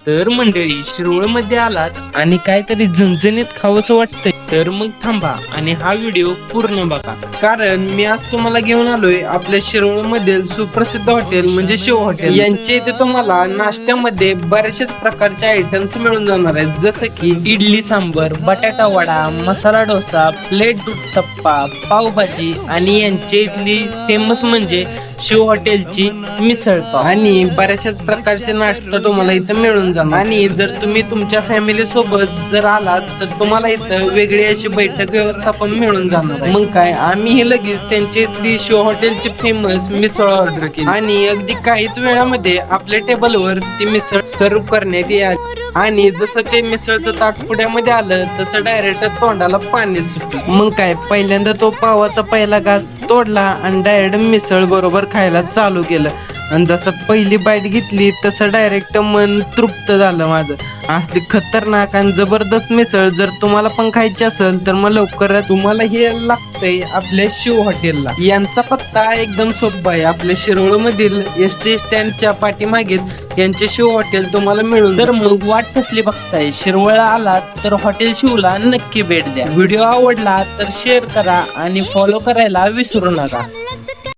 तर मंडळी शिरोळमध्ये आलात आणि काहीतरी झणझणीत खावंसं वाटतंय तर मग थांबा आणि हा व्हिडिओ पूर्ण बघा, कारण मी आज तुम्हाला घेऊन आलोय आपल्या शिरोळमधील सुप्रसिद्ध हॉटेल म्हणजे शिव हॉटेल यांच्या इथे तुम्हाला नाश्त्यामध्ये बरेचसे प्रकारचे आयटम्स मिळून जाणार आहेत, जसं की इडली सांबर, बटाटा वडा, मसाला डोसा, प्लेट उत्तप्पा, पावभाजी आणि यांच्या इथली फेमस म्हणजे शिव हॉटेलची मिसळ पाव आणि बऱ्याचशाच प्रकारचे नाश्ता तुम्हाला इथं मिळून जाणार। आणि जर तुम्ही तुमच्या फॅमिली सोबत जर आलात तर तुम्हाला इथं वेगळी अशी बैठक व्यवस्था पण मिळून जाणार आहे। मग काय, आम्ही हे लगेच त्यांच्या इथली शिव हॉटेलची फेमस मिसळ ऑर्डर केली आणि अगदी काहीच वेळामध्ये आपल्या टेबलवर ती मिसळ सर्व करण्यात आली आणि जसं ते मिसळचं ताट पुढ्यामध्ये आलं तसं डायरेक्ट तोंडाला पाणी सुटलं। मग काय, पहिल्यांदा तो पावाचा पहिला घास तोडला आणि डायरेक्ट मिसळ बरोबर खायला चालू केलं आणि जसं पहिली बाईट घेतली तसं डायरेक्ट मन तृप्त झालं माझं। असली खतरनाक आणि जबरदस्त मिसळ जर तुम्हाला पण खायची असेल तर मग लवकरच तुम्हाला हे लागतंय आपल्या शिव हॉटेलला। यांचा पत्ता एकदम सोपा आहे, आपल्या शिरोळमधील एसटी स्टँडच्या पाठीमागे यांचे शिव हॉटेल तुम्हाला मिळून। तर मग वाट कसली बघताय, शिरवळला आलात तर हॉटेल शिवला नक्की भेट द्या। व्हिडिओ आवडला तर शेअर करा आणि फॉलो करायला विसरू नका।